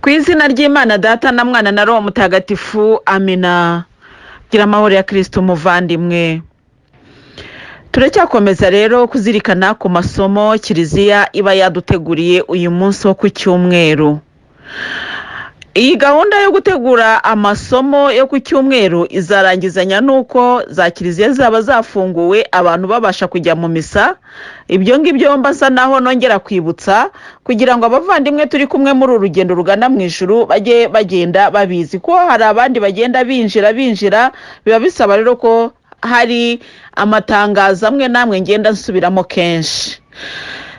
Ku izina ry'Imana Data na Mwana na Roho Mutagatifu, amina. Gira amahoro ya Kristo umuvandimwe. Turacyakomeza rero kuzirikana ku masomo Kiliziya iba yaduteguriye uyu munsi wo ku cyumweru. Iyi gahunda yo gutegura amasomo yo ku cyumweru izarangizanya nuko za Kiliziya zaba zafunguwe abantu babasha kujya mu misa. Ibyo ngibyo mbasa naho nongera kwibutsa kugira ngo abavandimwe turi kumwe muri urugendo rugana mu ijuru bajye bagenda babizi ko hari abandi bagenda binjira biba bisaba rero ko hari amatangazo amwe namwe ngenda nsubiramo kenshi.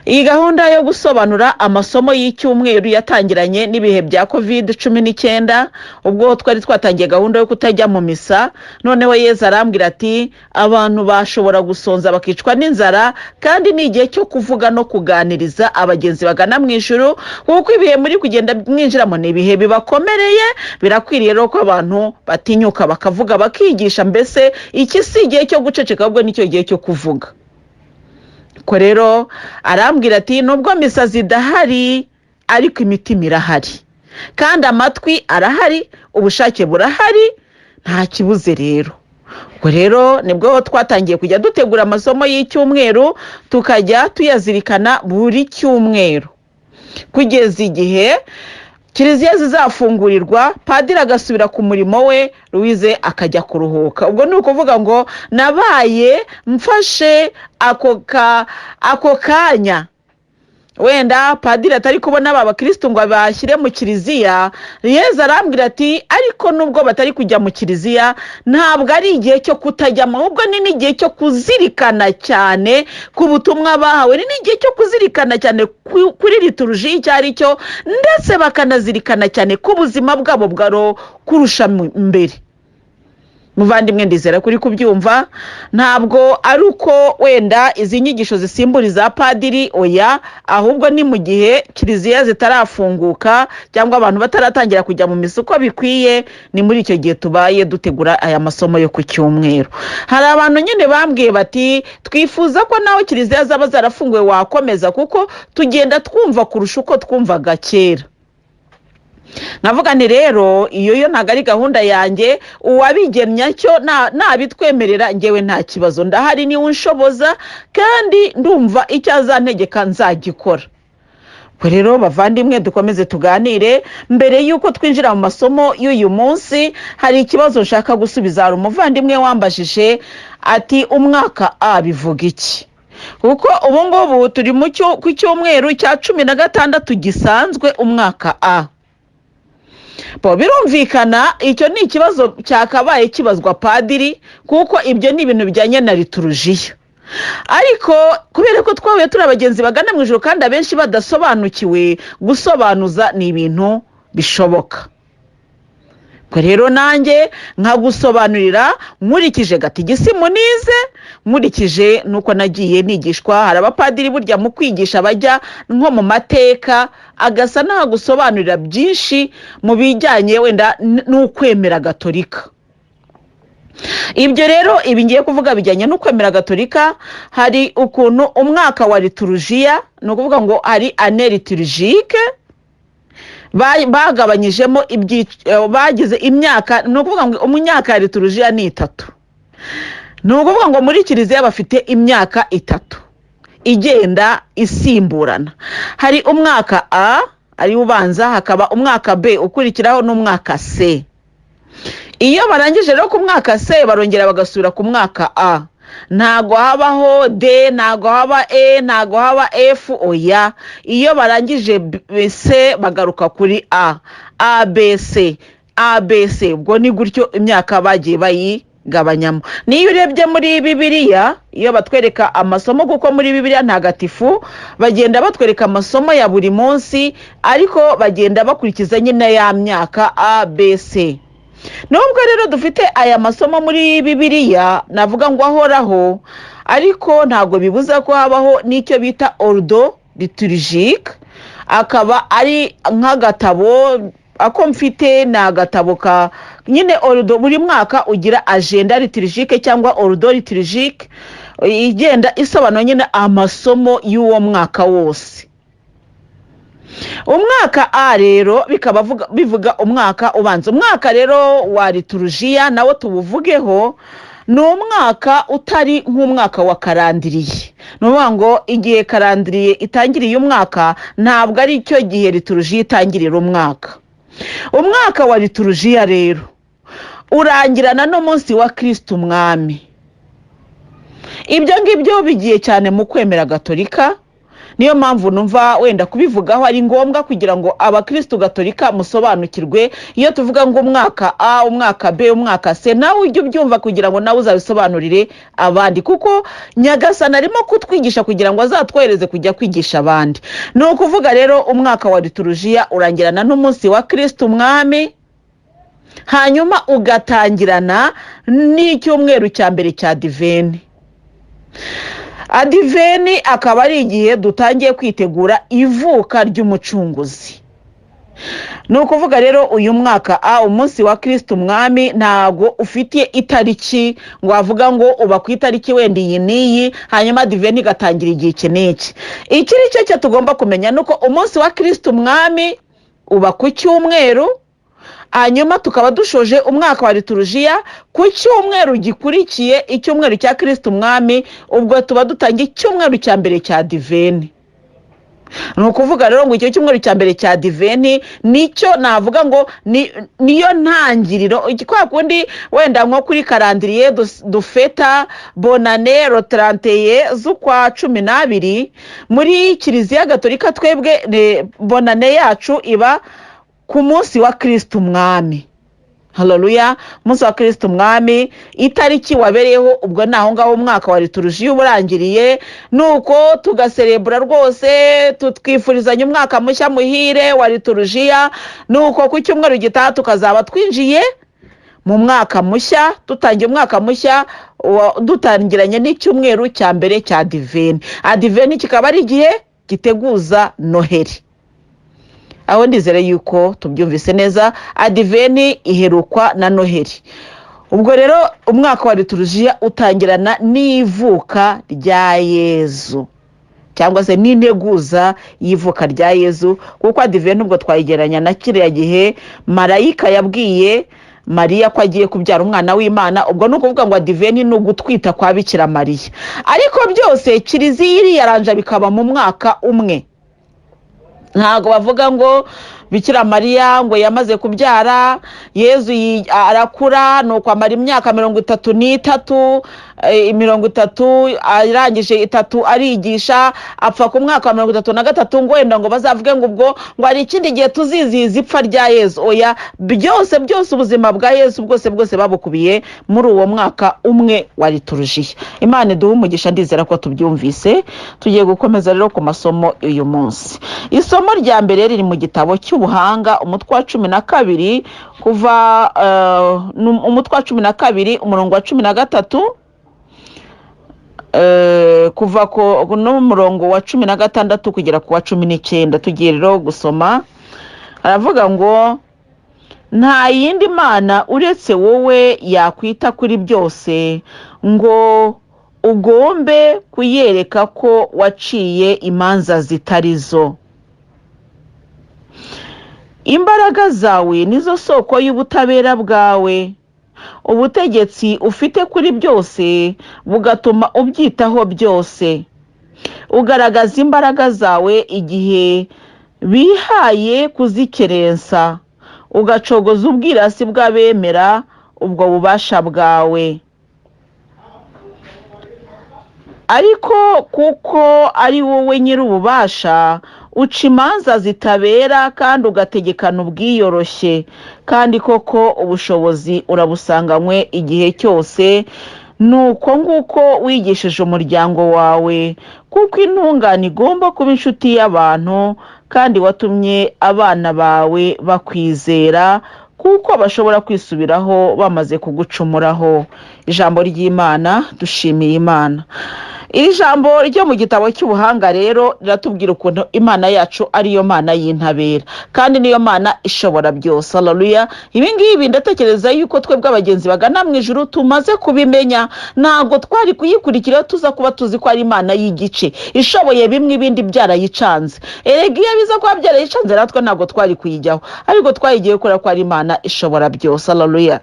Iyi gahunda yo gusobanura amasomo y'icyumweru yatangiranye n'ibihe bya COVID-19 ubwo twari twatangiye gahunda yo kutajya mu misa. Noneho Yesu arambwira ati abantu bashobora gusonza bakicwa n'inzara, kandi ni igihe cyo kuvuga no kuganiriza abagenzi bagana mu ijuru, kuko ibihe muri kugenda mwinjiramo ni ibihe bibakomereye. Birakwiriye rero ko abantu batinyuka bakavuga bakigisha, mbese iki si igihe cyo guceceka ahubwo nicyo gihe cyo kuvuga. Ko rero arambwira ati nubwo misa zidahari ariko imitima irahari, kandi amatwi arahari, ubushake burahari, nta kibuze rero. Ubwo rero nibwo twatangiye kujya dutegura amasomo y'icyumweru tukajya tuyazirikana buri cyumweru kugeza igihe Kiliziya zizafungurirwa, padiri agasubira ku murimo we, Louise akajya kuruhuka. Ubwo ni ukuvuga ngo nabaye mfashe ako kanya wenda padiri atari kubona aba Kristo ngo abashyire mu Kiliziya. Yesu arambwira ati ariko nubwo batari kujya mu Kiliziya ntabwo ari igihe cyo kutajyamo, ahubwo ni n'igihe cyo kuzirikana cyane ku butumwa bahawe, ni n'igihe cyo kuzirikana cyane kuri liturujia icyo ari cyo, ndetse bakanazirikana cyane ku buzima bwabo bwaro kurusha mbere. Muvandimwe ndizera kuri kubyumva, ntabwo ari uko wenda izi nyigisho zisimbura za padiri, oya, ahubwo ni mu gihe Kiliziya zitarafunguka cyangwa abantu bataratangira kujya mu misa uko bikwiye, ni muri icyo gihe tubaye dutegura aya masomo yo ku cyumweru. Hari abantu nyine bambwiye bati twifuza ko nawe Kiliziya zaba zarafunguwe wakomeza, kuko tugenda twumva kurusha uko twumvaga kera. Navuga ni rero iyo ntago ari gahunda yanjye, uwabigennye cyo nabitwemerera ngewe nta kibazo, ndahari niwe unshoboza, kandi ndumva icyo azantegeka nzagikora. Ko rero bavandimwe dukomeze tuganire. Mbere yuko twinjira mu masomo y'uyu munsi, hari ikibazo nshaka gusubiza. Hari umuvandimwe wambajije ati umwaka A bivuga iki? Kuko ubu ngubu turi ku cyumweru cya 16 gisanzwe umwaka A. Birumvikana icyo ni ikibazo cyakabaye kibazwa padiri, kuko ibyo ni ibintu bijyanye na liturujia. Ariko kubera ko twahuye turi abagenzi bagana mu ijuru kandi abenshi badasobanukiwe, gusobanuza ni ibintu bishoboka. Ko rero nanjye nkagusobanurira nkurikije gatigisimu nize, nkurikije nuko nagiye nigishwa. Hari abapadiri burya mu kwigisha bajya nko mu mateka, agasa naho gusobanurira byinshi mu bijyanye wenda n'ukwemera Gatolika. Ibyo rero ibi ngiye kuvuga bijyanye n'ukwemera Gatolika. Hari ukuntu umwaka wa liturujia, ni ukuvuga ngo hari année liturgique, bagabanyijemo bagize imyaka. Ni ukuvuga ngo umwaka ya liturujia ni 3. Ni ukuvuga ngo muri Kiliziya bafite imyaka 3 igenda isimburana. Hari umwaka A ari ubanza, hakaba umwaka B ukurikiraho n'umwaka C. Iyo barangije rero ku mwaka C barongera bagasubira ku mwaka A. Ntago habaho D, ntago haba E, ntago haba F, oya. Iyo barangije C bagaruka kuri A, ABC, ABC. Ubwo ni gutyo imyaka bagiye bayigabanyamo. Niyo urebye muri Bibiliya, iyo batwereka amasomo, kuko muri Bibiliya ntagatifu bagenda batwereka amasomo ya buri munsi, ariko bagenda bakurikiza nyine ya myaka ABC. Nubwo rero dufite aya masomo muri Bibiliya navuga ngo ahoraho, ariko ntago bibuza ko habaho n'icyo bita ordo liturgique, akaba ari nk'agatabo ako mfite. Ni agatabo ka nyine ordo, buri mwaka ugira agenda liturgique cyangwa ordo liturgique, igenda isobanura nyine amasomo y'uwo mwaka wose. umwaka A rero bikaba bivuga umwaka ubanza. Umwaka rero wa liturujiya nawo tubuvugeho, ni umwaka utari nk'umwaka wa karandiriye. Ni ukuvuga ngo igihe karandiriye itangiriye umwaka ntabwo ari cyo gihe liturujiya itangirira umwaka. Umwaka wa liturujiya rero urangirana n'umunsi wa Kristo umwami. Ibyo ngibyo bigiye cyane mu kwemera gatolika, niyo mpamvu numva wenda kubivugaho ari ngombwa kugira ngo abakristo gatolika musobanukirwe. Iyo tuvuga ngo umwaka A, umwaka B, umwaka C, nawe ujye ubyumva kugira ngo nawe uzabisobanurire abandi, kuko Nyagasani arimo kutwigisha kugira ngo azatwohereze kujya kwigisha abandi. Ni ukuvuga rero umwaka wa liturujiya urangirana n'umunsi wa Kristo umwami, hanyuma ugatangirana n'icyumweru cya mbere cya Adiveni. Adiveni akaba ari igihe dutangiye kwitegura ivuka ry'umucunguzi. Ni ukuvuga rero uyu mwaka A, umunsi wa Kristo umwami, ntabwo ufitiye itariki ngo wavuga ngo uba ku itariki wenda iyi n'iyi hanyuma Adiveni igatangira igihe iki n'iki. Iki ni cyo tugomba kumenya, nuko umunsi wa Kristo umwami uba ku cyumweru, hanyuma tukaba dushoje umwaka wa liturujiya ku cyumweru gikurikiye icyumweru cya Kristo umwami, ubwo tuba dutangiye icyumweru cya mbere cya Adiveni. Ni ukuvuga rero ngo icyo cyumweru cya mbere cya Adiveni nicyo navuga ngo niyo ntangiriro. Kwa kundi wenda nko kuri karandiriye dufeta bonane ro 31 z'ukwa 12, muri kiliziya gatolika twebwe bonane yacu iba ku munsi wa Kristo umwami. Haleluya. Munsi wa Kristo umwami, itariki wabereyeho ubwo naho ngaho umwaka wa liturujiya uburangiriye, nuko tugaserebura rwose, tutwifurizanya umwaka mushya muhire wa liturujiya. Nuko ku cyumweru gitaha tukazaba twinjiye mu mwaka mushya, dutangiye umwaka mushya dutangiranye n'icyumweru cya mbere cya Adiveni. Adiveni kikaba ari igihe giteguza Noheli. Aho ndizere yuko tubyumvise neza. Adiveni iherukwa na Noheli. Ubwo rero umwaka wa liturujiya utangirana n'ivuka rya Yezu, cyangwa se n'integuza y'ivuka rya Yezu, kuko Adiveni ubwo twayigeranya na kiriya gihe marayika yabwiye Mariya ko agiye kubyara umwana w'Imana. Ubwo ni ukuvuga ngo Adiveni ni ugutwita kwa Bikira Mariya. Ariko byose kiliziya iriyaranja bikaba mu mwaka umwe. Ntago bavuga ngo Bikira Mariya ngo yamaze kubyara Yezu arakura nuko amara imyaka 33, 30 arangije 3 arigisha, apfa ku mwaka wa 33 ngo wenda ngo bazavuge ngo ubwo ngo ari ikindi gihe tuzizihiza ipfa rya Yezu. Oya, byose ubuzima bwa Yezu bwose babukubiye muri uwo mwaka umwe wa liturujiya. Imana iduhe umugisha, ndizera ko tubyumvise. Tugiye gukomeza rero ku masomo uyu munsi. Isomo rya mbere riri mu gitabo cy'ubuhanga, umutwe wa 12, kuva umutwe wa 12 umurongo wa 13, kuva ku n'umurongo wa 16 kugera ku wa 19. Tugiye rero gusoma. Aravuga ngo nta yindi mana uretse wowe yakwita kuri byose ngo ugombe kuyereka ko waciye imanza zitarizo. Imbaraga zawe nizo soko y'ubutabera bwawe. Ubutegetsi ufite kuri byose bugatuma ubyitaho byose. Ugaragaza imbaraga zawe igihe bihaye kuzikerensa, ugacogoza ubwirasi bw'abemera ubwo bubasha bwawe. Ariko kuko ari wowe nyir'ububasha, uca imanza zitabera kandi ugategekana ubwiyoroshye, kandi koko ubushobozi urabusanganywe igihe cyose. Nuko nguko wigishije umuryango wawe, kuko intungane igomba kuba inshuti y'abantu, kandi watumye abana bawe bakwizera, kuko bashobora kwisubiraho bamaze kugucumuraho. Ijambo ry'Imana. Dushimiye Imana. iri jambo ryo mu gitabo cy'ubuhanga rero riratubwira ukuntu imana yacu ariyo mana y'intabera kandi niyo mana ishobora byose. Haleluya. Ibi ngibi ndatekereza yuko twebwe abagenzi bagana mu ijuru tumaze kubimenya, ntabwo twari kuyikurikira tuza kuba tuzi ko ari imana y'igice ishoboye bimwe ibindi byarayicanze. Erega iyo biza kuba byarayicanze natwe ntabwo twari kuyijyaho, ariko twayigiye kubera ko ari imana ishobora byose. Haleluya.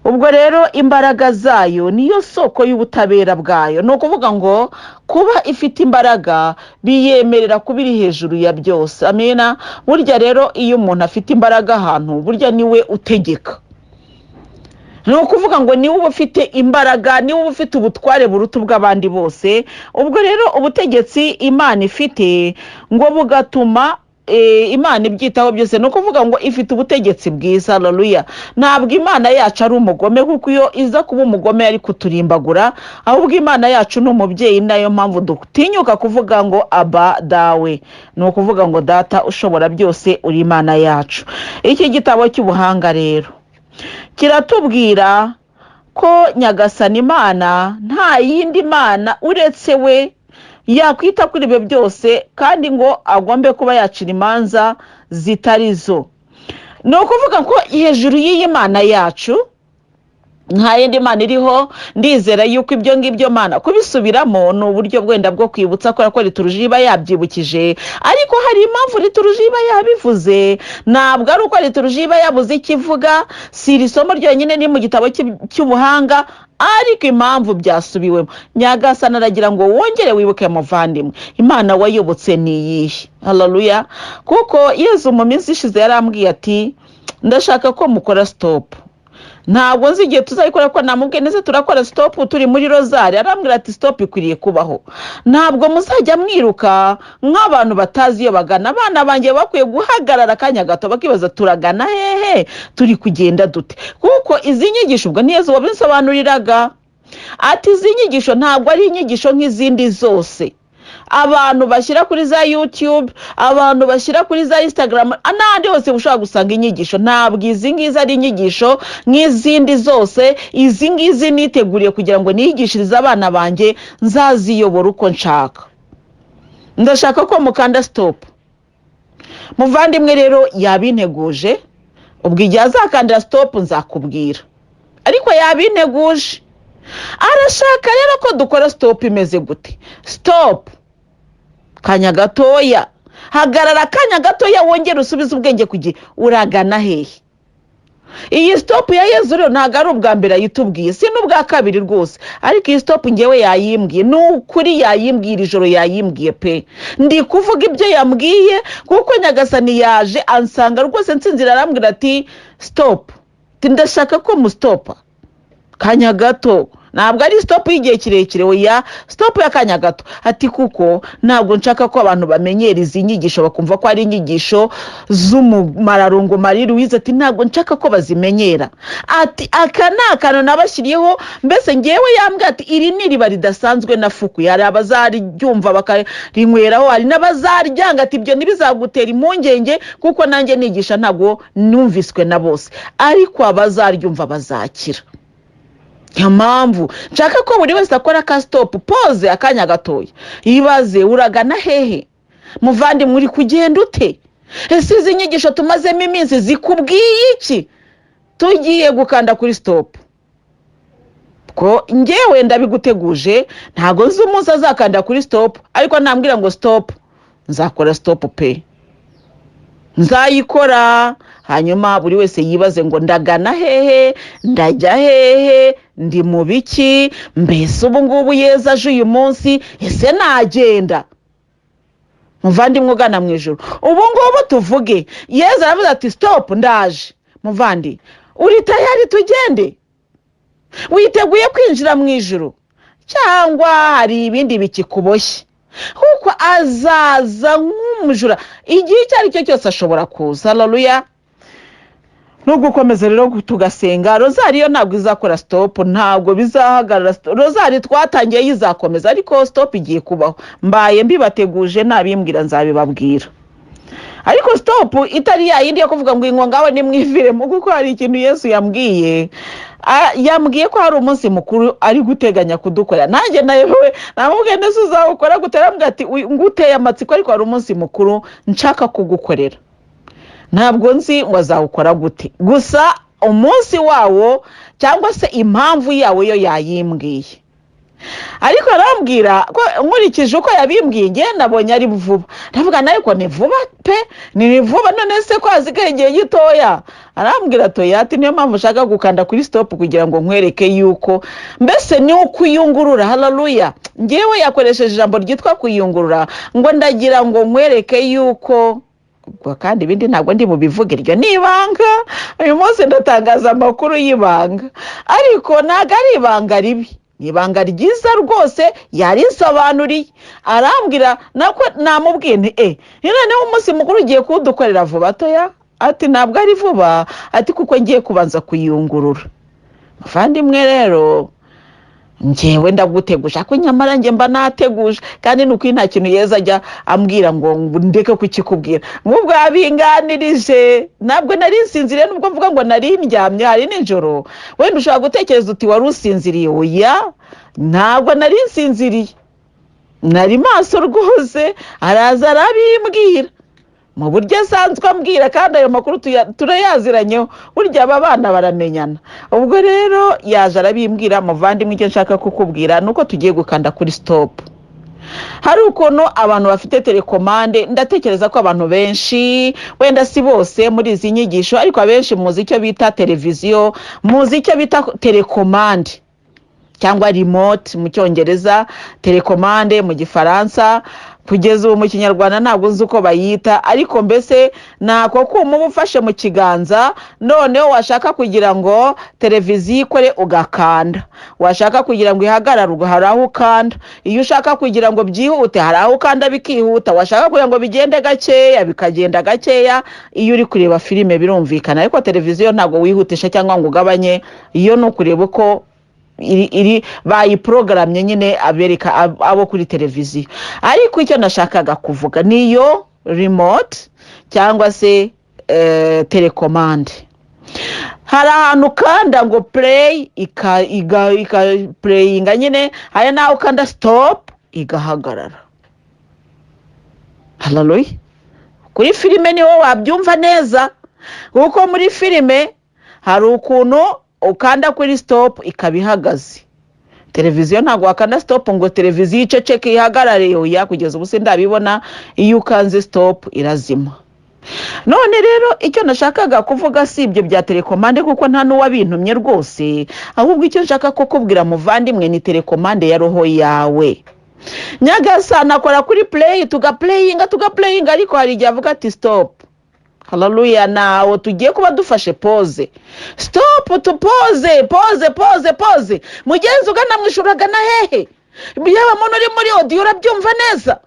Ubwo rero imbaraga zayo niyo soko y'ubutabera bwayo. Ni ukuvuga ngo kuba ifite imbaraga biyemerera kuba iri hejuru ya byose. Amina. Burya rero iyo umuntu afite imbaraga ahantu, burya niwe utegeka. Ni ukuvuga ngo niwe uba ufite imbaraga, niwe uba ufite ubutware buruta ubw'abandi bose. Ubwo rero ubutegetsi imana ifite ngo bugatuma imana ibyitaho byose. No kuvuga ngo ifite ubutegetsi bwiza. Haleluya. Ntabwo imana yacu ari umugome, kuko iyo iza kuba umugome yari kuturimbagura, ahubwo imana yacu ni umubyeyi, nayo mpamvu dutinyuka kuvuga ngo aba dawe. Ni ukuvuga ngo data ushobora byose uri imana yacu. Iki gitabo cy'ubuhanga rero kiratubwira ko nyagasani imana nta yindi mana uretse we yakwita kuri ibyo byose, kandi ngo agombe kuba yacira imanza zitari zo. Ni ukuvuga ko hejuru y'iyi mana yacu nta yindi mana iriho. Ndizera yuko ibyo ngibyo mana kubisubiramo ni uburyo bwenda bwo kwibutsa ko liturujia iba yabyibukije, ariko hari impamvu liturujia iba yabivuze. Ntabwo ari uko liturujia iba yabuze ikivuga, si iri somo ryonyine ni mu gitabo cy'ubuhanga, ariko impamvu byasubiwemo. Nyagasani aragira ngo wongere wibuke muvandimwe, imana wayobotse ni iyihe. Haleluya. Kuko Yesu mu minsi ishize yarambwiye ati ndashaka ko mukora stop. Ntabwo nzi igihe tuzayikora, ko namubwiye neza turakora stop turi muri rozari. Arambwira ati stop ikwiriye kubaho. Ntabwo muzajya mwiruka nk'abantu batazi iyo bagana. Abana banjye bakwiye guhagarara akanya gato bakibaza turagana hehe, turi kugenda dute. Kuko izi nyigisho ubwo ni Yesu wabisobanuriraga ati izi nyigisho ntabwo ari inyigisho nk'izindi zose abantu bashyira kuri za YouTube, abantu bashyira kuri za Instagram, n'ahandi hose ushobora gusanga inyigisho. Ntabwo izi ngizi ari inyigisho nk'izindi zose. Izi ngizi niteguriye kugira ngo niyigishirize abana banjye nzaziyobora uko nshaka. Ndashaka ko mukanda stop. Muvandimwe rero yabinteguje, ubwo igihe azakandira stop nzakubwira, ariko yabinteguje. Arashaka rero ko dukora stop imeze gute? Stop kanya gatoya, hagarara kanya gatoya, wongere usubize ubwenge kugihe uragana hehe. Iyi stop ya Yesu rero ntabwo ari ubwa mbere yitubwiye, si n'ubwa kabiri rwose, ariko iyi stop ngewe yayimbwiye. N'ukuri yayimbwira ijoro, yayimbwiye pe. Ndi kuvuga ibyo yambwiye kuko nyagasani yaje ansanga rwose nsinzira, arambwira ati stop. Ndashaka ko mu stop kanya gato. Ntabwo ari stop y'igihe kirekire, oya, stop y'akanya gato. Ati kuko ntabwo nshaka ko abantu bamenyera izi nyigisho bakumva ko ari inyigisho z'Umumararungu Marie Louise. Ati ntabwo nshaka ko bazimenyera. Ati aka ni akantu nabashyiriyeho, mbese ngewe yambwiye ati iri ni iriba ridasanzwe nafukuye. Hari abazaryumva bakarinyweraho, hari n'abazaryanga. Ati ibyo ntibizagutera impungenge kuko nanjye nigisha ntabwo numviswe na bose, ariko abazaryumva bazakira. Niyo mpamvu nshaka ko buri wese akora ka stop, pause akanya gatoya, yibaze uragana hehe. Muvandimwe uri kugenda ute? Ese izi nyigisho tumazemo iminsi zikubwiye iki? Tugiye gukanda kuri stop. Ko ngewe ndabiguteguje, ntago nzi umunsi azakanda kuri stop, ariko nambwira ngo stop, nzakora stop pe. Nzayikora, hanyuma buri wese yibaze ngo ndagana hehe, ndajya hehe, ndi mu biki, mbese ubu ngubu Yesu aje uyu munsi, ese nagenda. Muvandimwe ugana mu ijuru, ubu ngubu tuvuge Yesu aravuze ati stop ndaje. Muvandi, uri tayari tugende? Witeguye kwinjira mu ijuru cyangwa hari ibindi bikikuboshye? Kuko azaza nk'umujura igihe icyo ari cyo cyose ashobora kuza. Haleluya. Nugukomeza rero tugasenga. Rozari yo ntabwo izakora stop, ntabwo bizahagarara. Rozari twatangiye yizakomeza, ariko stop igiye kubaho. Mbaye mbibateguje, nabimbwira nzabibabwira. Ariko stop itari ya yindi yo kuvuga ngo ingo ngawe ni mwivire mu, kuko hari ikintu Yesu yambwiye yambwiye ko hari umunsi mukuru ari guteganya kudukorera, nanjye nawe namubwiye nese uzawukora guterambwa ati nguteye amatsiko ariko hari umunsi mukuru nshaka kugukorera, ntabwo nzi ngo azawukora gute, gusa umunsi wawo cyangwa se impamvu yawo yo yayimbwiye. Ariko arambwira ko nkurikije uko yabimbwiye nge nabonye ari vuba, ndavuga nayo ko ni vuba pe, ni vuba none se ko hasigaye igihe gitoya. Arambwira toya ati niyo mpamvu ushaka gukanda kuri stop kugira ngo nkwereke yuko mbese ni ukuyungurura. Haleluya. Ngewe yakoresheje ijambo ryitwa kuyungurura ngo ndagira ngo nkwereke yuko kandi ibindi ntabwo ndi bubivuge, iryo nibanga. Uyu munsi ndatangaza amakuru y'ibanga, ariko ntago ari ibanga ribi, ibanga ryiza rwose yarinsobanuriye. Arambwira nako namubwiye nti noneho umunsi mukuru ugiye kudukorera vuba toya, ati ntabwo ari vuba, ati kuko ngiye kubanza kuyungurura. Muvandimwe rero ngewe ndagutegusha ko nyamara nge mba nateguje, kandi nuko nta kintu yeza ajya ambwira ngo ndeke kukikubwira. Mubwo abinganirije ntabwo nari nsinziriye, nubwo mvuga ngo nari ndyamye hari nijoro. Wenda ushobora gutekereza uti wari usinziriye, oya ntabwo nari nsinziriye, nari maso rwose. Araza arabimbwira mu buryo asanzwe ambwira, kandi ayo makuru turayaziranyeho, burya aba bana baramenyana. Ubwo rero yaje arabimbwira. Muvandimwe icyo nshaka kukubwira nuko tugiye gukanda kuri stop. Hari ukuntu abantu bafite telekomande, ndatekereza ko abantu benshi, wenda si bose muri izi nyigisho, ariko abenshi muzi icyo bita televiziyo, muzi icyo bita telekomande cyangwa remote mu cyongereza, telekomande mu gifaransa. Kugeza ubu mu kinyarwanda ntabwo nzi uko bayita, ariko mbese nako kuma ufashe mu kiganza, noneho washaka kugira ngo televiziyo ikore ugakanda, washaka kugira ngo ihagarare hari aho ukanda, iyo ushaka kugira ngo byihute hari aho ukanda bikihuta, washaka kugira ngo bigende gakeya bikagenda gakeya. Iyo uri kureba filime birumvikana, ariko televiziyo ntabwo wihutisha cyangwa ngo ugabanye, iyo ni ukureba uko iri bayiprogrammye nyine abereka abo kuri televiziyo. Ariko icyo nashakaga kuvuga niyo remote cyangwa se telecommande. Hari ahantu kanda ngo play playinga nyine, hari naho kanda stop igahagarara. Haleluya. Kuri filime niho wabyumva neza, kuko muri filime hari ukuntu ukanda kuri stop ikabihagaze. Televiziyo ntabwo wakanda stop ngo televiziyo iceceke ihagarare, oya kugeza ubu ndabibona iyo ukanze stop irazima. None rero icyo nashakaga kuvuga si ibyo bya telekomande, kuko nta n'uwabintumye rwose, ahubwo icyo nshaka kukubwira muvandimwe ni telekomande ya roho yawe. Nyagasana akora kuri play tugaplayinga, ariko hari igihe avuga ati stop. Haleluya. Nawo tugiye kuba dufashe pause. Stop to pause. Mugenzi ugana mwishuraga na hehe? Yaba muntu uri muri audio urabyumva neza?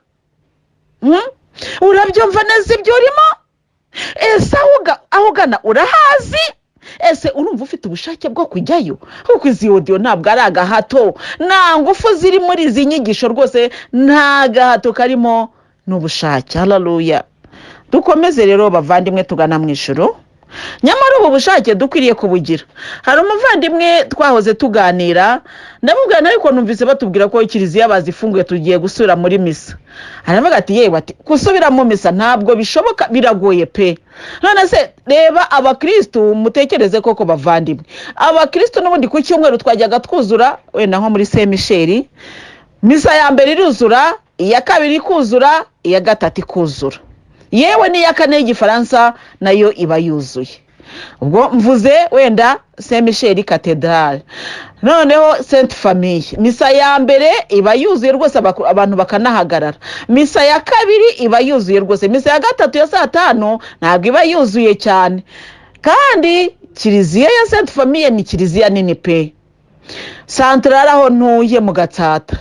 Urabyumva neza ibyo urimo? Ese aho gana urahazi? Ese urumva ufite ubushake bwo kujyayo? Kuko izi audio ntabwo ari agahato, nta ngufu ziri muri izi nyigisho rwose, nta gahato karimo n'ubushake. Haleluya. Dukomeze rero bavandimwe tugana mu ijuru, nyamara ubu bushake dukwiriye kubugira. Hari umuvandimwe twahoze tuganira, ndamubwira ariko numvise batubwira ko kiliziya bazifunguye tugiye gusubira muri misa. Aravuga ati yewe ati kusubira mu misa ntabwo bishoboka, biragoye pe. None se reba abakristo mutekereze koko bavandimwe, abakristo n'ubundi ku cyumweru twajyaga twuzura, wenda nko muri Saint Michel misa ya mbere iruzura, iya kabiri kuzura, iya gatatu kuzura, yewe n'iya kane y'Igifaransa nayo iba yuzuye. Ubwo mvuze wenda Saint Michel Cathedral, noneho Sainte Famille misa ya mbere iba yuzuye rwose, abantu bakanahagarara. Misa ya kabiri iba yuzuye rwose, misa ya gatatu ya saa 5 ntabwo iba yuzuye cyane. Kandi kiliziya ya Sainte Famille ni kiliziya nini pe, centrale aho ntuye mu Gatsata.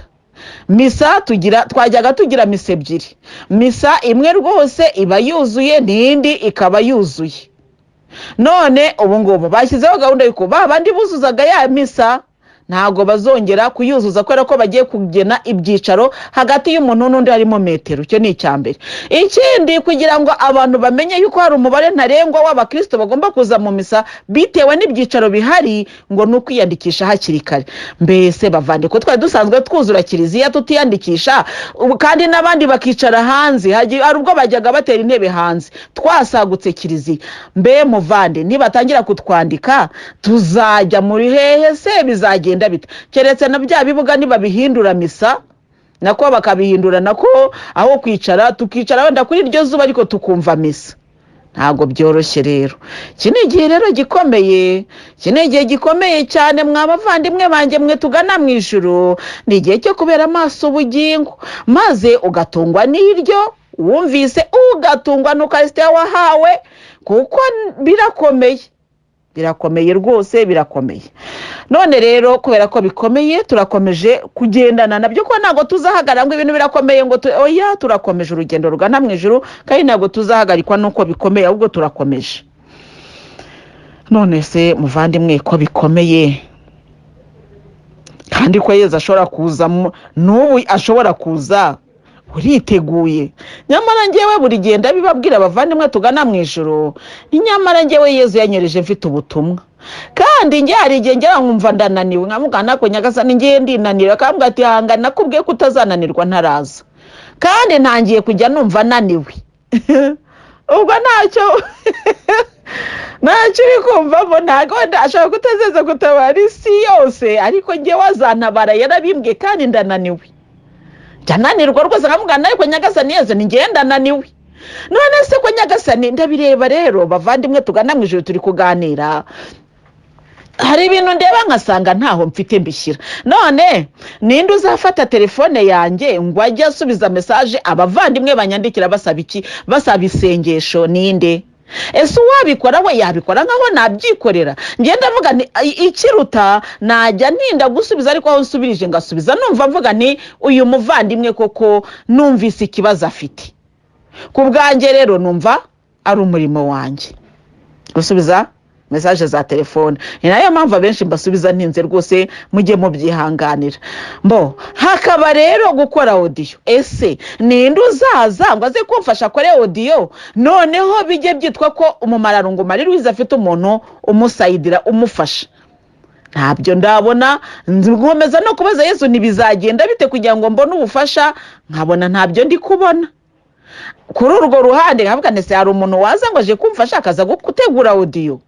Misa twajyaga tugira misa ebyiri, misa imwe rwose iba yuzuye, n'indi ikaba yuzuye. None ubu ngubu bashyizeho gahunda yuko babandi buzuzaga ya misa ntago bazongera kuyuzuza kubera ko bagiye kugena ibyicaro hagati y'umuntu n'undi harimo metero. Cyo ni icyambere. Ikindi kugira ngo abantu bamenye yuko hari umubare ntarengwa w'abakristo bagomba kuza mu misa bitewe n'ibyicaro bihari, ngo nuko kwiyandikisha hakiri kare. Mbese bavande ko twari dusanzwe twuzura kiliziya tutiyandikisha, kandi n'abandi bakicara hanze, hari ubwo bajyaga batera intebe hanze, twasagutse kiliziya. Mbe muvande nibatangira kutwandika tuzajya muri hehe se, bizagenda bite? Keretse na bya bibuga nibabihindura misa nako bakabihindura nako aho kwicara tukicara wenda kuri iryo zuba ariko tukumva misa. Ntago byoroshye rero. Iki ni igihe rero gikomeye, iki ni igihe gikomeye cyane mwabavandimwe banjye mwe tugana mu ijuru. Ni igihe cyo kubera amaso ubugingo, maze ugatungwa n'iryo wumvise, ugatungwa n'ukaristiya wahawe, kuko birakomeye, birakomeye rwose, birakomeye. None rero kubera ko bikomeye turakomeje kugendana nabyo, ko ntago tuzahagarara ngo ibintu birakomeye ngo oya, turakomeje urugendo rugana mu ijuru, kandi ntago tuzahagarikwa nuko bikomeye, ahubwo turakomeje. None se muvandimwe ko bikomeye kandi ko Yesu ashobora kuza, n'ubu ashobora kuza, uriteguye? Nyamara njyewe buri gihe ndabibabwira abavandimwe tugana mu ijuru, nyamara njyewe Yesu yanyereje mfite ubutumwa, kandi njye hari igihe ngera nkumva ndananiwe, nkamugana ko Nyagasani ngiye ndinanira, akambwira ati hangana nakubwiye ko utazananirwa ntaraza, kandi ntangiye kujya numva naniwe. Ubwo ntacyo uri kumvamo, ntago ashobora kutazeza gutabara isi yose, ariko njyewe azantabara, yarabimbwiye, kandi ndananiwe. Jananirwa rwose, nkamugana ariko Nyagasani Yesu ni ngiye ndananiwe. None se ko Nyagasani ndabireba rero bavandimwe tugana mu ijuru turi kuganira, hari ibintu ndeba nkasanga ntaho mfite mbishyira. None ninde uzafata telefone yanjye ngo ajye asubiza message abavandimwe banyandikira basaba iki, basaba isengesho? Ninde? Ese uwabikora we yabikora nkaho nabyikorera? Ngiye ndavuga nti ikiruta najya ntinda gusubiza, ariko aho nsubirije ngasubiza numva mvuga nti uyu muvandimwe koko numvise ikibazo afite. Ku bwanjye rero numva ari umurimo wanjye gusubiza message za telefone. Ni nayo mpamvu abenshi mbasubiza ntinze rwose, mujye mubyihanganira. Mbo hakaba rero gukora audio. Ese ninde uzaza ngo aze kumfasha kore audio, noneho bijye byitwa ko Umumararungu Louise afite umuntu umusayidira umufasha? Ntabyo ndabona. Ngomeza no kubaza Yesu ntibizagenda bite kugira ngo mbone ubufasha, nkabona ntabyo ndi kubona. Kuri urwo ruhande nkavuga nese hari umuntu waza ngo aje kumfasha akaza gutegura audio.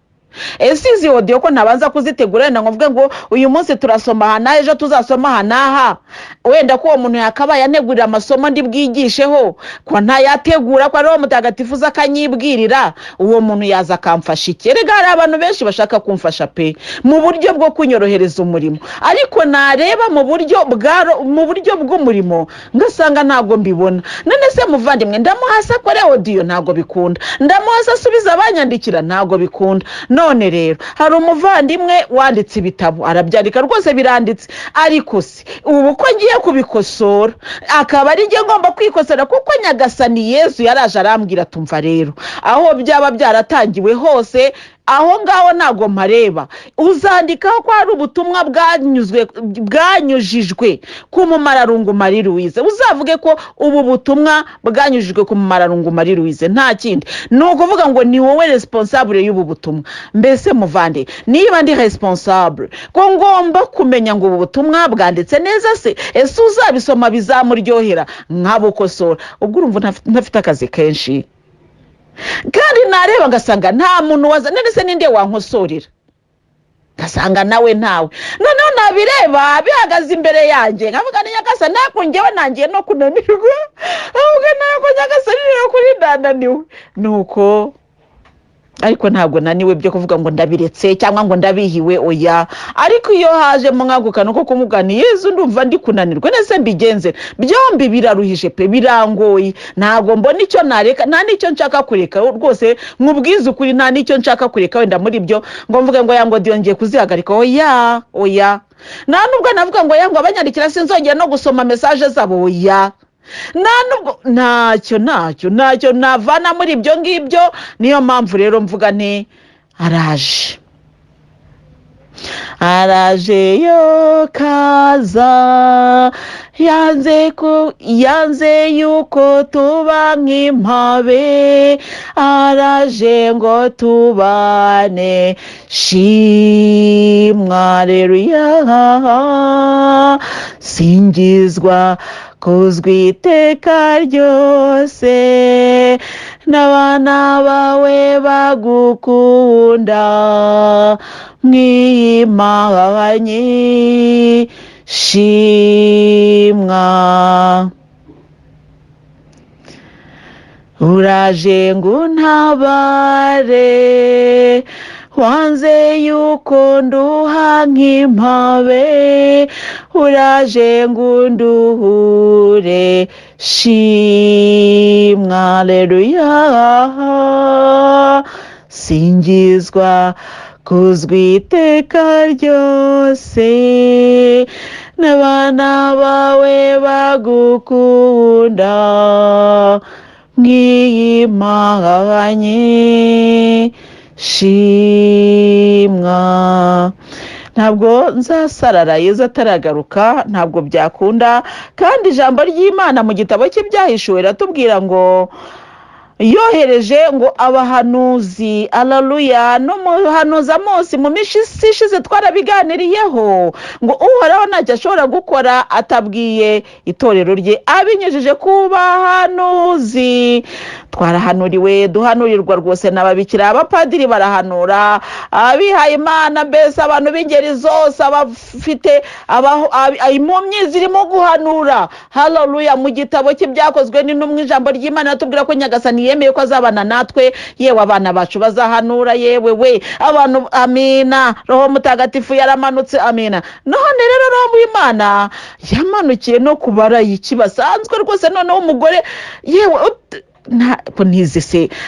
Ese izi audio ko ntabanza kuzitegura, wenda ngovuge ngo uyu munsi turasoma hana, ejo tuzasoma hanaha, wenda ko uwo muntu yakabaye yanegurira amasomo ndi bwigisheho, ko ntayategura, ko ari uwo mutagatifu zakanyibwirira, uwo muntu yaza akamfasha iki? Erega hari abantu benshi bashaka kumfasha pe, mu buryo bwo kunyorohereza umurimo, ariko nareba mu buryo bw'umurimo ngasanga ntago mbibona. None se muvandimwe ndamuhasa kore audio? Ntago bikunda. Ndamuhasa asubiza abanyandikira? Ntago bikunda. None rero hari umuvandimwe wanditse ibitabo, arabyandika rwose biranditse, ariko se ubu ko ngiye kubikosora akaba ari ngiye ngomba kwikosora, kuko Nyagasani Yesu yaraje arambwira tumva rero aho byaba byaratangiwe hose, aho ngaho ntago mpareba, uzandikaho ko hari ubutumwa bwanyujijwe ku Umumararungu Louise, uzavuge ko ubu butumwa bwanyujijwe ku Umumararungu Louise, nta kindi. Ni ukuvuga ngo ni wowe responsable y'ubu butumwa. Mbese muvande niba ndi responsable ko ngomba kumenya ngo ubu butumwa bwanditse neza se, ese uzabisoma bizamuryohera nkabukosora? Ubwo urumva ntafite akazi kenshi, kandi nareba ngasanga nta muntu waza. None se ninde wankosorera? Ngasanga nawe ntawe. Noneho nabireba bihagaze imbere yanjye nkavuga ni Nyagasani, nako njyewe nangiye no kunanirwa, ahubwo nako Nyagasani rero kuri ndananiwe. Nuko ariko ntabwo naniwe byo kuvuga ngo ndabiretse cyangwa ngo ndabihiwe, oya. Ariko iyo haje mu nkagukana uko kumugana Yesu ndumva ndi kunanirwa, nese mbigenze byombi biraruhije pe, birangoye. Ntabwo mbona icyo nareka, nta nicyo nshaka kureka rwose, nkubwiza ukuri nta nicyo nshaka kureka wenda muri byo ngo mvuge ngo yango ngiye kuzihagarika, oya. Nta nubwo navuga ngo yango abanyandikira sinzongera no gusoma message zabo, oya. Ntacyo navana muri ibyo ngibyo. Niyo mpamvu rero mvuga nti araje araje yo kaza yanze yuko tuba nk'impabe araje ngo tubane shimwa haleluya singizwa kuzwi iteka ryose n'abana bawe bagukunda mwimanye shimwa uraje ngo untabare wanze yuko nduha nk'impabe uraje ngo unduhure shimwa haleluya singizwa kuzwi iteka ryose n'abana bawe bagukunda mwiyimanye shimwa ntabwo nzasarara Yesu ataragaruka ntabwo byakunda kandi ijambo ry'Imana mu gitabo cy'ibyahishuwe ratubwira ngo yohereje ngo abahanuzi haleluya no muhanuza Mose mu mishisi ishize twarabiganiriyeho ngo uhoraho ntacyo ashobora gukora atabwiye itorero rye abinyujije ku bahanuzi twarahanuriwe duhanurirwa rwose n'ababikira abapadiri barahanura abihaye Imana mbese abantu b'ingeri zose abafite impumyi zirimo guhanura haleluya mu gitabo cy'ibyakozwe n'intumwa ijambo ry'Imana ratubwira ko Nyagasani yemeye ko azabana natwe yewe abana bacu bazahanura yewe we abantu amina roho mutagatifu yaramanutse amina none rero roho w'Imana yamanukiye no kubara iki basanzwe rwose noneho umugore yewe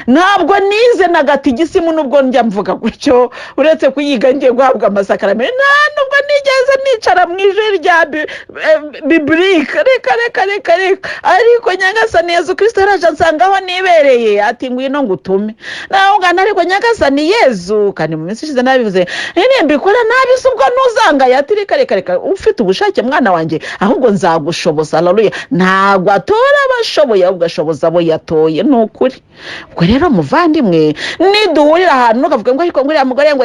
ntabwo nize na gatigisimu nubwo njya mvuga gutyo uretse kuyiga ngiye guhabwa amasakaramentu nubwo nigeze nicara mu ijwi rya biblike reka ariko Nyagasani Yesu Kristo araje ansangaho nibereye ati ngwino ngutume naho ngana ariko Nyagasani Yesu kandi mu minsi ishize nabivuze mbikora nabi se ubwo ntuzangaye ati reka ufite ubushake mwana wanjye ahubwo nzagushoboza haleluya ntabwo atora abashoboye ahubwo ashoboza abo yatoye nukuri ubwo rero muvandimwe niduhurira ahantu ukavuga ngo ariko nguriya mugore ngo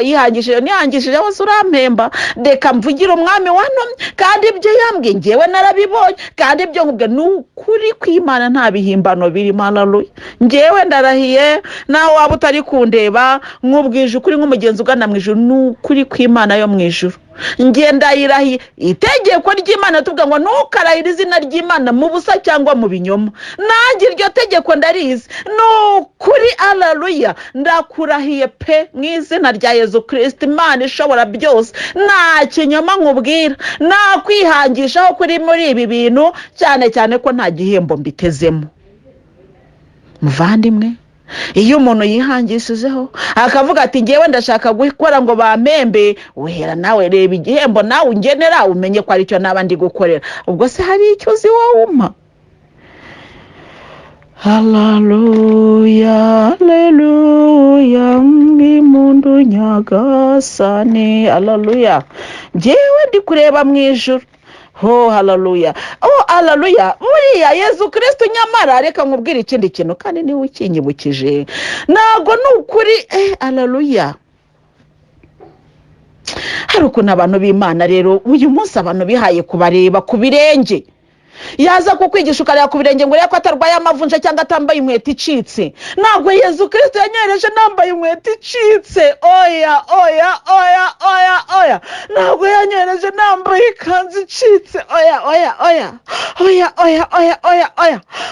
nihangishije wose urampemba reka mvugira umwami wantumye kandi ibyo yambwiye ngewe narabibonye kandi ibyo nkubwe nukuri kw'Imana nta bihimbano birimo haleluya ngewe ndarahiye naho waba utari kundeba nkubwije ukuri nk'umugenzi ugana mu ijuru nukuri kw'Imana yo mu ijuru ngenda yirahiye itegeko ry'Imana tuvuga ngo ntukarahire izina ry'Imana mu busa cyangwa mu binyoma nanjye iryo tegeko ndarizi nukuri haleluya ndakurahiye pe mu izina rya Yesu Kristo Imana ishobora byose nta kinyoma nkubwira nakwihangishaho kuri muri ibi bintu cyane cyane ko nta gihembo mbitezemo muvandimwe iyo umuntu yihangishijeho akavuga ati ngewe ndashaka gukora ngo bampembe uhera nawe reba igihembo nawe ungenera umenye ko ari cyo nabandi gukorera ubwo se hari icyo uzi wowe umpa haleluya haleluya mundu Nyagasani haleluya ngewe ndi kureba mu ijuru ho haleluya haleluya buriya Yesu Kristo nyamara reka nkubwire ikindi kintu kandi niwe ukinyibukije nago nukuri haleluya hari ukuntu abantu b'Imana rero uyu munsi abantu bihaye kubareba ku birenge yaza kukwigisha ukareba ku birenge ngo ko atarwaye amavunja cyangwa atambaye inkweto icitse ntabwo Yesu Kristo yanyohereje nambaye inkweto icitse oya ntabwo yanyohereje nambaye ikanzu icitse oya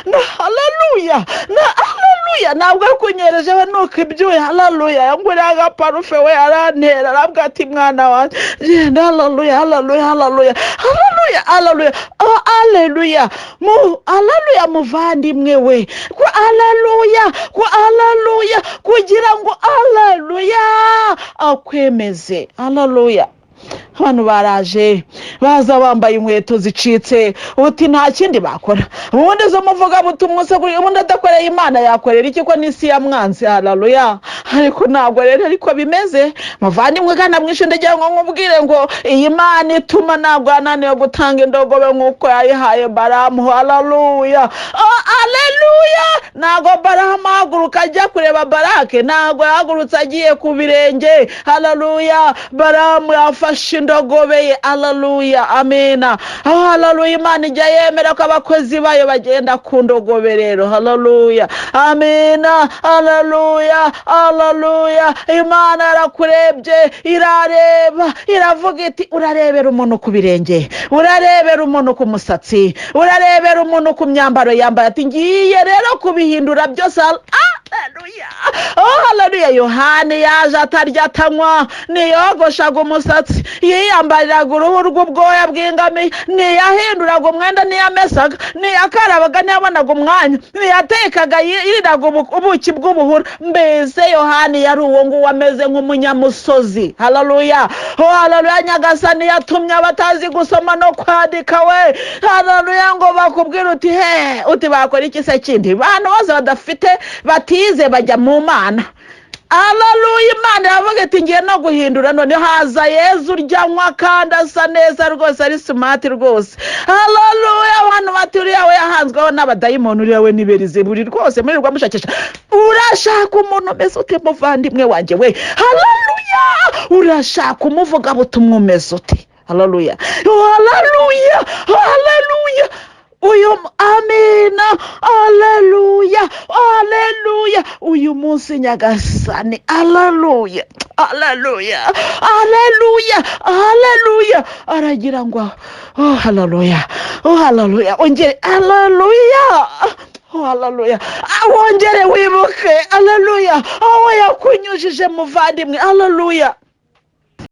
na haleluya ntabwo yakunyohereje we nuko ibyuya haleluya yanguriye agaparufe we arantera arabwa ati mwana wanjye genda haleluya haleluya muvandimwe we ko haleluya kugira ngo haleluya akwemeze haleluya abantu baraje baza bambaye inkweto zicitse uti nta kindi bakora ubundi zo muvuga butumwa se ubundi adakoreye Imana yakorera iki ko n'isi ya mwanzi haleluya ariko ntabwo rero ariko bimeze muvandimwe kana mwishe ndagira ngo nkubwire ngo iyi Mana ituma ntabwo ananiwe gutanga indogobe nk'uko yayihaye Balamu. Haleluya, haleluya. Ntabwo Balamu ahaguruka ajya kureba Barake, ntabwo yahagurutse agiye ku birenge. Haleluya, Balamu yafashe indogobe ye. Haleluya, amena. Haleluya, Imana ijya yemera ko abakozi bayo bagenda ku ndogobe rero. Haleluya, amena. Haleluya, haleluya. Imana yarakurebye, irareba, iravuga iti urarebera umuntu ku birenge, urarebera umuntu ku musatsi, urarebera umuntu ku myambaro yambaye, ati ngiye rero kubihindura byose. Haleluya, haleluya. Yohani yaje atarya atanywa, niyogoshaga umusatsi, yiyambariraga uruhu rw'ubwoya bw'ingamiya, niyahinduraga umwenda, niyamesaga, niyakarabaga, niyabonaga umwanya, niyatekaga, yiriraga ubuki bw'ubuhura. Mbese Yohani yari uwo nguwo ameze nk'umunyamusozi. Haleluya, haleluya. Nyagasani yatumye abatazi gusoma no kwandika we. Haleluya, ngo bakubwire uti he, uti bakora iki se kindi? Bantu bose badafite batize bajya mu Mana. Haleluya, Imana yavuga iti ngiye no guhindura. None haza Yezu uryanywa kandi asa neza rwose, ari smart rwose. Haleluya, abantu baturiye we yahanzweho n'abadayimoni, uriya we niberize buri rwose muri rwa mushakisha. Urashaka umuntu umeze ute muvandimwe wanjye we? Haleluya, urashaka umuvuga butumwa umeze ute? Haleluya, haleluya, haleluya. Uyu amina, haleluya, haleluya. Uyu munsi Nyagasani, haleluya, haleluya, haleluya, haleluya. Aragira ngo haleluya, haleluya. Ongere haleluya, haleluya. Wongere wibuke haleluya aho yakunyujije muvandimwe. Haleluya.